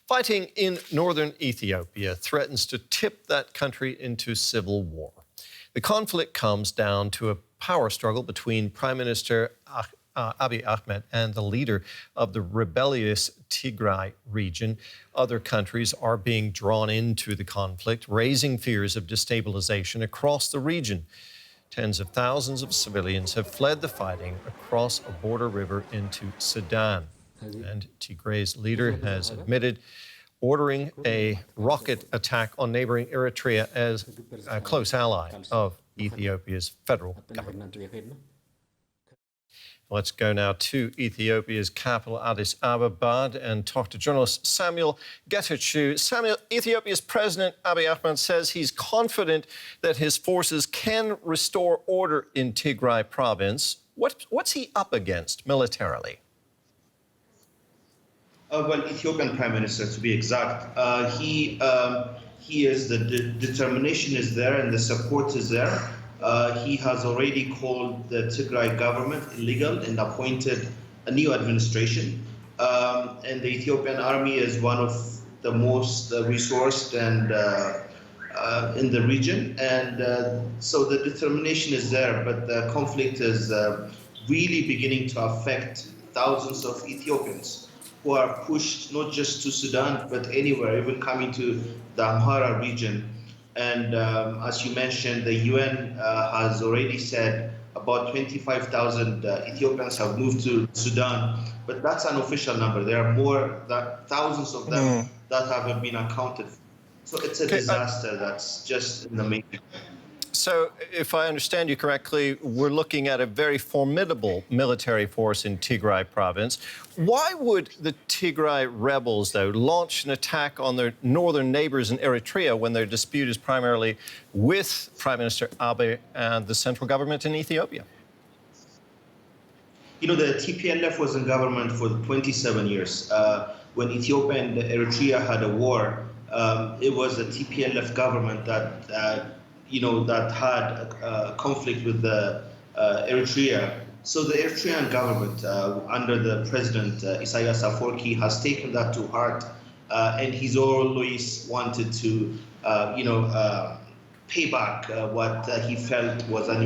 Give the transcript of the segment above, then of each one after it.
Fighting in northern Ethiopia threatens to tip that country into civil war. The conflict comes down to a power struggle between Prime Minister Abiy Ahmed and the leader of the rebellious Tigray region. Other countries are being drawn into the conflict, raising fears of destabilization across the region. Tens of thousands of civilians have fled the fighting across a border river into Sudan. And Tigray's leader has admitted ordering a rocket attack on neighboring Eritrea as a close ally of Ethiopia's federal government. Let's go now to Ethiopia's capital, Addis Ababa, and talk to journalist Samuel Getachew. Samuel, Ethiopia's President Abiy Ahmed says he's confident that his forces can restore order in Tigray province. What's he up against militarily? Well, Ethiopian Prime Minister, to be exact, he is the determination is there and the support is there. He has already called the Tigray government illegal and appointed a new administration. And the Ethiopian army is one of the most resourced and in the region. And so the determination is there, but the conflict is really beginning to affect thousands of Ethiopians who are pushed not just to Sudan, but anywhere, even coming to the Amhara region. And as you mentioned, the UN has already said about 25,000 Ethiopians have moved to Sudan, but that's an official number. There are more, thousands of them that haven't been accounted for. So it's a disaster that's just in the making. So, if I understand you correctly, we're looking at a very formidable military force in Tigray province. Why would the Tigray rebels, though, launch an attack on their northern neighbors in Eritrea when their dispute is primarily with Prime Minister Abiy and the central government in Ethiopia? You know, the TPLF was in government for 27 years. When Ethiopia and Eritrea had a war, it was the TPLF government that that had a conflict with the Eritrea. So the Eritrean government, under the president Isaias Afwerki, has taken that to heart, and he's always wanted to, pay back what he felt was an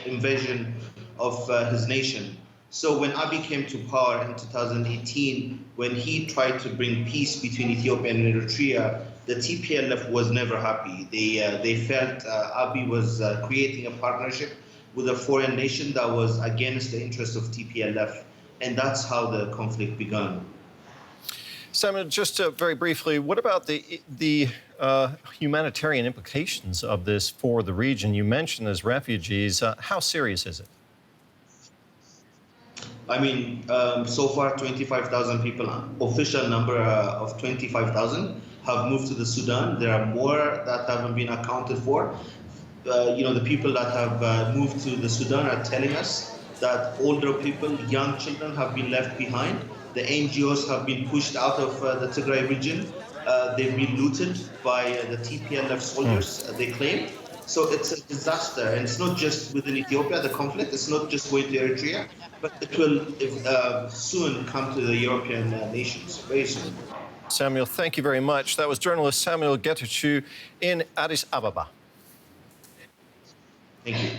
invasion of his nation. So when Abiy came to power in 2018, when he tried to bring peace between Ethiopia and Eritrea, the TPLF was never happy. They felt Abiy was creating a partnership with a foreign nation that was against the interests of TPLF, and that's how the conflict began. Samuel, just very briefly, what about the humanitarian implications of this for the region? You mentioned as refugees. How serious is it? I mean, so far 25,000 people, official number of 25,000 have moved to the Sudan. There are more that haven't been accounted for. The people that have moved to the Sudan are telling us that older people, young children have been left behind. The NGOs have been pushed out of the Tigray region. They've been looted by the TPLF soldiers, they claim. So it's a disaster, and it's not just within Ethiopia, the conflict, it's not just going to Eritrea, but it will soon come to the European nations, very soon. Samuel, thank you very much. That was journalist Samuel Getachew in Addis Ababa. Thank you.